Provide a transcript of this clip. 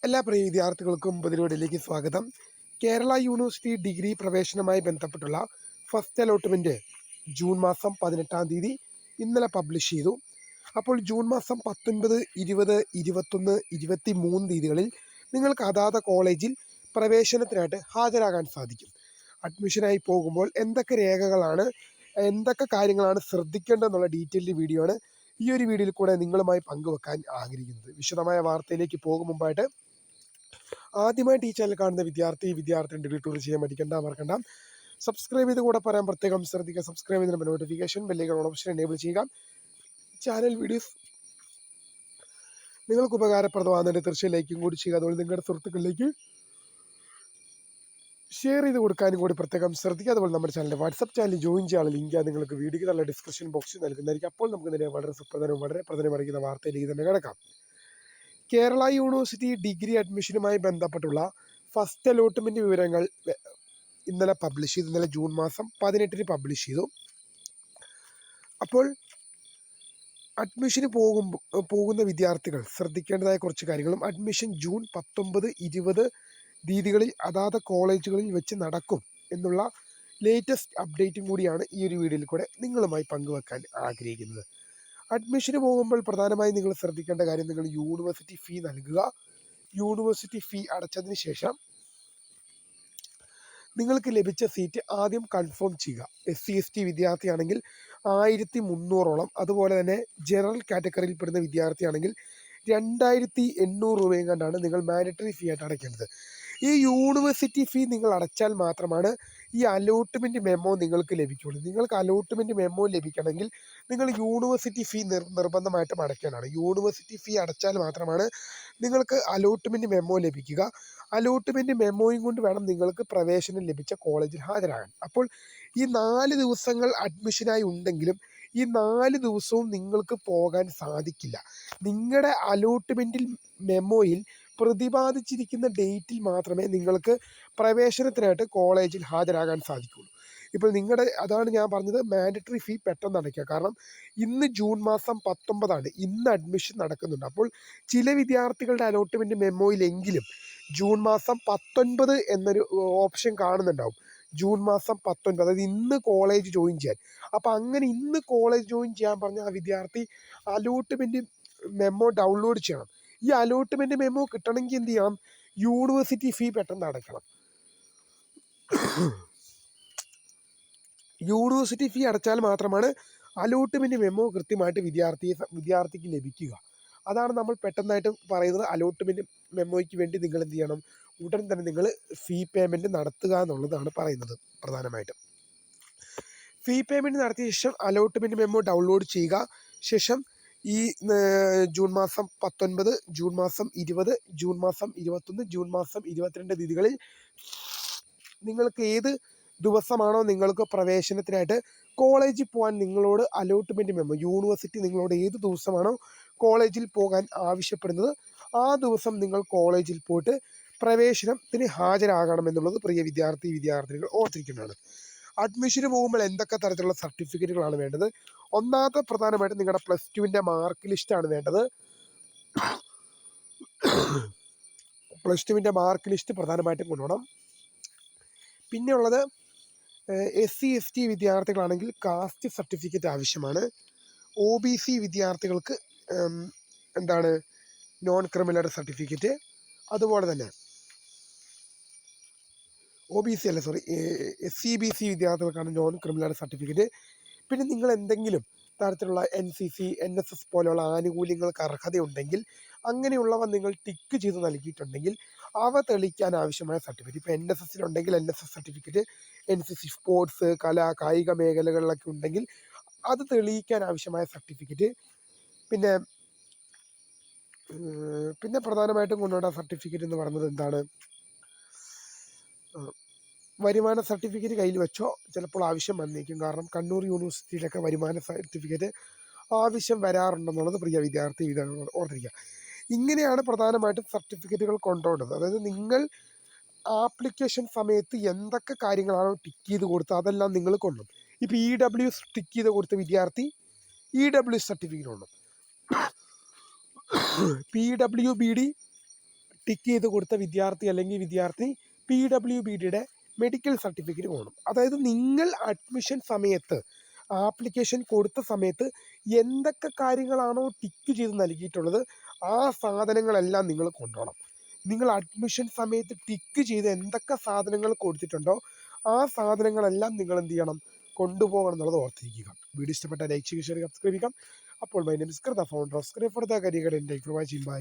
എല്ലാ പ്രിയ വിദ്യാർത്ഥികൾക്കും പുതിയൊരിലേക്ക് സ്വാഗതം. കേരള യൂണിവേഴ്സിറ്റി ഡിഗ്രി പ്രവേശനവുമായി ബന്ധപ്പെട്ടുള്ള ഫസ്റ്റ് അലോട്ട്മെൻറ്റ് ജൂൺ മാസം 18-ാം തീയതി ഇന്നലെ പബ്ലിഷ് ചെയ്തു. അപ്പോൾ ജൂൺ മാസം 19, 20, 21, 23 തീയതികളിൽ നിങ്ങൾക്ക് അതാത് കോളേജിൽ പ്രവേശനത്തിനായിട്ട് ഹാജരാകാൻ സാധിക്കും. അഡ്മിഷനായി പോകുമ്പോൾ എന്തൊക്കെ രേഖകളാണ്, എന്തൊക്കെ കാര്യങ്ങളാണ് ശ്രദ്ധിക്കേണ്ടതെന്നുള്ള ഡീറ്റെയിൽഡ് വീഡിയോ ആണ് ഈ ഒരു വീഡിയോയിൽ കൂടെ നിങ്ങളുമായി പങ്കുവെക്കാൻ ആഗ്രഹിക്കുന്നത്. വിശദമായ വാർത്തയിലേക്ക് പോകും മുമ്പായിട്ട് ആദ്യമായിട്ട് ഈ ചാനൽ കാണുന്ന വിദ്യാർത്ഥിനി ഡിലീറ്റ് ചെയ്യാൻ മറക്കണ്ട. സബ്സ്ക്രൈബ് ചെയ്ത് കൂടെ പറയാൻ പ്രത്യേകം ശ്രദ്ധിക്കുക. സബ്സ്ക്രൈബ് ചെയ്തതിന് നോട്ടിഫിക്കേഷൻ ബെല്ലൈക്കൺ ഓപ്ഷൻ എനേബിൾ ചെയ്യുക. ചാനൽ വീഡിയോസ് നിങ്ങൾക്ക് ഉപകാരപ്രദമാകുന്നതിന് തീർച്ചയായും ലൈക്കും കൂടി ചെയ്യുക. അതുപോലെ നിങ്ങളുടെ സുഹൃത്തുക്കളിലേക്ക് ഷെയർ ചെയ്ത് കൊടുക്കാനും കൂടി പ്രത്യേകം ശ്രദ്ധിക്കുക. അതുപോലെ നമ്മുടെ ചാനലിൻ്റെ വാട്സപ്പ് ചാനൽ ജോയിൻ ചെയ്യാനുള്ള ലിങ്ക് നിങ്ങൾക്ക് വീഡിയോയ്ക്ക് നല്ല ഡിസ്ക്രിപ്ഷൻ ബോക്സിൽ നൽകുന്നതായിരിക്കും. അപ്പോൾ നമുക്ക് ഇതിനെ വളരെ സുപ്രധാനവും വളരെ പ്രധാനമറിയിക്കുന്ന വാർത്തയിലേക്ക് തന്നെ കിടക്കാം. കേരള യൂണിവേഴ്സിറ്റി ഡിഗ്രി അഡ്മിഷനുമായി ബന്ധപ്പെട്ടുള്ള ഫസ്റ്റ് അലോട്ട്മെൻറ്റ് വിവരങ്ങൾ ഇന്നലെ പബ്ലിഷ് ചെയ്തു. ഇന്നലെ ജൂൺ മാസം 18-ന് പബ്ലിഷ് ചെയ്തു. അപ്പോൾ അഡ്മിഷന് പോകുന്ന വിദ്യാർത്ഥികൾ ശ്രദ്ധിക്കേണ്ടതായ കുറച്ച് കാര്യങ്ങളും, അഡ്മിഷൻ ജൂൺ 19, 20 തീയതികളിൽ അതാത് കോളേജുകളിൽ വെച്ച് നടക്കും എന്നുള്ള ലേറ്റസ്റ്റ് അപ്ഡേറ്റും കൂടിയാണ് ഈ ഒരു വീഡിയോയിൽ കൂടെ നിങ്ങളുമായി പങ്കുവെക്കാൻ ആഗ്രഹിക്കുന്നത്. അഡ്മിഷന് പോകുമ്പോൾ പ്രധാനമായും നിങ്ങൾ ശ്രദ്ധിക്കേണ്ട കാര്യം, നിങ്ങൾ യൂണിവേഴ്സിറ്റി ഫീ നൽകുക. യൂണിവേഴ്സിറ്റി ഫീ അടച്ചതിന് ശേഷം നിങ്ങൾക്ക് ലഭിച്ച സീറ്റ് ആദ്യം കൺഫേം ചെയ്യുക. SC/ST വിദ്യാർത്ഥിയാണെങ്കിൽ 1300ഓളം, അതുപോലെ തന്നെ ജനറൽ കാറ്റഗറിയിൽ പെടുന്ന വിദ്യാർത്ഥിയാണെങ്കിൽ 2800 രൂപയും കണ്ടാണ് നിങ്ങൾ മാൻഡറ്ററി ഫീ ആയിട്ട് അടയ്ക്കേണ്ടത്. ഈ യൂണിവേഴ്സിറ്റി ഫീ നിങ്ങൾ അടച്ചാൽ മാത്രമാണ് ഈ അലോട്ട്മെൻറ്റ് മെമ്മോ നിങ്ങൾക്ക് ലഭിക്കുകയുള്ളൂ. നിങ്ങൾക്ക് അലോട്ട്മെൻറ്റ് മെമ്മോ ലഭിക്കണമെങ്കിൽ നിങ്ങൾ യൂണിവേഴ്സിറ്റി ഫീ നിർബന്ധമായിട്ടും അടയ്ക്കാനാണ്. യൂണിവേഴ്സിറ്റി ഫീ അടച്ചാൽ മാത്രമാണ് നിങ്ങൾക്ക് അലോട്ട്മെൻറ്റ് മെമ്മോ ലഭിക്കുക. അലോട്ട്മെൻറ്റ് മെമ്മോയും കൊണ്ട് വേണം നിങ്ങൾക്ക് പ്രവേശനം ലഭിച്ച കോളേജിൽ ഹാജരാകാൻ. അപ്പോൾ ഈ 4 ദിവസങ്ങൾ അഡ്മിഷനായി ഉണ്ടെങ്കിലും ഈ 4 ദിവസവും നിങ്ങൾക്ക് പോകാൻ സാധിക്കില്ല. നിങ്ങളുടെ അലോട്ട്മെൻറ്റിൽ മെമ്മോയിൽ പ്രതിപാദിച്ചിരിക്കുന്ന ഡേറ്റിൽ മാത്രമേ നിങ്ങൾക്ക് പ്രവേശനത്തിനായിട്ട് കോളേജിൽ ഹാജരാകാൻ സാധിക്കുകയുള്ളൂ. ഇപ്പോൾ അതാണ് ഞാൻ പറഞ്ഞത്, മാൻഡറ്ററി ഫീ പെട്ടെന്ന് അടയ്ക്കുക. കാരണം ഇന്ന് ജൂൺ മാസം 19ആണ്, ഇന്ന് അഡ്മിഷൻ നടക്കുന്നുണ്ട്. അപ്പോൾ ചില വിദ്യാർത്ഥികളുടെ അലോട്ട്മെൻറ്റ് മെമ്മോയിലെങ്കിലും ജൂൺ മാസം 19 എന്നൊരു ഓപ്ഷൻ കാണുന്നുണ്ടാവും. ജൂൺ മാസം 19, അതായത് ഇന്ന് കോളേജ് ജോയിൻ ചെയ്യാൻ. അപ്പോൾ അങ്ങനെ ഇന്ന് കോളേജ് ജോയിൻ ചെയ്യാൻ പറഞ്ഞ ആ വിദ്യാർത്ഥി അലോട്ട്മെൻറ്റ് മെമ്മോ ഡൗൺലോഡ് ചെയ്യണം. ഈ അലോട്ട്മെൻറ്റ് മെമ്മോ കിട്ടണമെങ്കിൽ എന്ത് ചെയ്യണം? യൂണിവേഴ്സിറ്റി ഫീ പെട്ടെന്ന് അടയ്ക്കണം. യൂണിവേഴ്സിറ്റി ഫീ അടച്ചാൽ മാത്രമാണ് അലോട്ട്മെൻറ്റ് മെമ്മോ കൃത്യമായിട്ട് വിദ്യാർത്ഥിക്ക് ലഭിക്കുക. അതാണ് നമ്മൾ പെട്ടെന്നായിട്ട് പറയുന്നത്. അലോട്ട്മെൻറ്റ് മെമ്മോയ്ക്ക് വേണ്ടി നിങ്ങൾ എന്ത് ചെയ്യണം? ഉടൻ തന്നെ നിങ്ങൾ ഫീ പേയ്മെൻറ്റ് നടത്തുക എന്നുള്ളതാണ് പറയുന്നത് പ്രധാനമായിട്ടും. ഫീ പേയ്മെൻറ്റ് നടത്തിയ ശേഷം അലോട്ട്മെൻറ്റ് മെമ്മോ ഡൗൺലോഡ് ചെയ്യുക. ശേഷം ഈ ജൂൺ മാസം 19, ജൂൺ മാസം 20, ജൂൺ മാസം 21, ജൂൺ മാസം 22 തീയതികളിൽ നിങ്ങൾക്ക് ഏത് ദിവസമാണോ നിങ്ങൾക്ക് പ്രവേശനത്തിനായിട്ട് കോളേജിൽ പോകാൻ നിങ്ങളോട് അലോട്ട്മെൻറ്റ് മെമ്മോ, യൂണിവേഴ്സിറ്റി നിങ്ങളോട് ഏത് ദിവസമാണോ കോളേജിൽ പോകാൻ ആവശ്യപ്പെടുന്നത് ആ ദിവസം നിങ്ങൾ കോളേജിൽ പോയിട്ട് പ്രവേശനത്തിന് ഹാജരാകണമെന്നുള്ളത് പ്രിയ വിദ്യാർത്ഥിനികൾ ഓർത്തിരിക്കുന്നതാണ്. അഡ്മിഷന് പോകുമ്പോൾ എന്തൊക്കെ തരത്തിലുള്ള സർട്ടിഫിക്കറ്റുകളാണ് വേണ്ടത്? ഒന്നാമത്തെ പ്രധാനമായിട്ടും നിങ്ങളുടെ +2-ൻ്റെ മാർക്ക് ലിസ്റ്റാണ് വേണ്ടത്. +2-ൻ്റെ മാർക്ക് ലിസ്റ്റ് പ്രധാനമായിട്ടും കൊണ്ടുപോകണം. പിന്നെ ഉള്ളത് SC/ST വിദ്യാർത്ഥികളാണെങ്കിൽ കാസ്റ്റ് സർട്ടിഫിക്കറ്റ് ആവശ്യമാണ്. OBC വിദ്യാർത്ഥികൾക്ക് നോൺ ക്രിമിനൽ സർട്ടിഫിക്കറ്റ്. അതുപോലെ തന്നെ SCBC വിദ്യാർത്ഥികൾക്കാണ് നോൺ ക്രിമിനൽ സർട്ടിഫിക്കറ്റ്. പിന്നെ നിങ്ങൾ എന്തെങ്കിലും തരത്തിലുള്ള NCC, NSS പോലെയുള്ള ആനുകൂല്യങ്ങൾക്ക് അർഹതയുണ്ടെങ്കിൽ അങ്ങനെയുള്ളവ നിങ്ങൾ ടിക്ക് ചെയ്ത് നൽകിയിട്ടുണ്ടെങ്കിൽ അവ തെളിയിക്കാൻ ആവശ്യമായ സർട്ടിഫിക്കറ്റ്. ഇപ്പോൾ NSSലുണ്ടെങ്കിൽ NSS സർട്ടിഫിക്കറ്റ്, NCC സ്പോർട്സ്, കായിക മേഖലകളിലൊക്കെ ഉണ്ടെങ്കിൽ അത് തെളിയിക്കാൻ ആവശ്യമായ സർട്ടിഫിക്കറ്റ്. പിന്നെ പ്രധാനമായിട്ടും കൊണ്ടുപോകേണ്ട സർട്ടിഫിക്കറ്റ് എന്ന് പറയുന്നത് വരുമാന സർട്ടിഫിക്കറ്റ് കയ്യിൽ വെച്ചോ, ചിലപ്പോൾ ആവശ്യം വന്നേക്കും. കാരണം കണ്ണൂർ യൂണിവേഴ്സിറ്റിയിലൊക്കെ വരുമാന സർട്ടിഫിക്കറ്റ് ആവശ്യം വരാറുണ്ടെന്നുള്ളത് പ്രിയ വിദ്യാർത്ഥി ഓർത്തിരിക്കുക. ഇങ്ങനെയാണ് പ്രധാനമായിട്ടും സർട്ടിഫിക്കറ്റുകൾ കൊണ്ടുപോകേണ്ടത്. അതായത് നിങ്ങൾ ആപ്ലിക്കേഷൻ സമയത്ത് എന്തൊക്കെ കാര്യങ്ങളാണോ ടിക്ക് ചെയ്ത് കൊടുത്തത് അതെല്ലാം നിങ്ങൾ കൊണ്ടുപോകും. ഇപ്പോൾ EW ടിക്ക് ചെയ്ത് കൊടുത്ത വിദ്യാർത്ഥി EW സർട്ടിഫിക്കറ്റ് കൊണ്ടുപോകും. PWBD ടിക്ക് ചെയ്ത് കൊടുത്ത വിദ്യാർത്ഥി അല്ലെങ്കിൽ വിദ്യാർത്ഥി PWBDയുടെ മെഡിക്കൽ സർട്ടിഫിക്കറ്റ് വേണം. അതായത് നിങ്ങൾ അഡ്മിഷൻ സമയത്ത് ആപ്ലിക്കേഷൻ കൊടുത്ത സമയത്ത് എന്തൊക്കെ കാര്യങ്ങളാണോ ടിക്ക് ചെയ്ത് നൽകിയിട്ടുള്ളത് ആ സാധനങ്ങളെല്ലാം നിങ്ങൾ കൊണ്ടുപോകണം. നിങ്ങൾ അഡ്മിഷൻ സമയത്ത് ടിക്ക് ചെയ്ത് എന്തൊക്കെ സാധനങ്ങൾ കൊടുത്തിട്ടുണ്ടോ ആ സാധനങ്ങളെല്ലാം നിങ്ങൾ എന്ത് ചെയ്യണം, കൊണ്ടുപോകണം എന്നുള്ളത് ഓർത്തിരിക്കുക. വീഡിയോ ഇഷ്ടപ്പെട്ട ലൈക്ക് ചെയ്യുക, ഷെയർ ചെയ്യുക, സബ്സ്ക്രൈബ് ചെയ്യുക. അപ്പോൾ my name is Kritha, founder of Scribe for the career and life. By.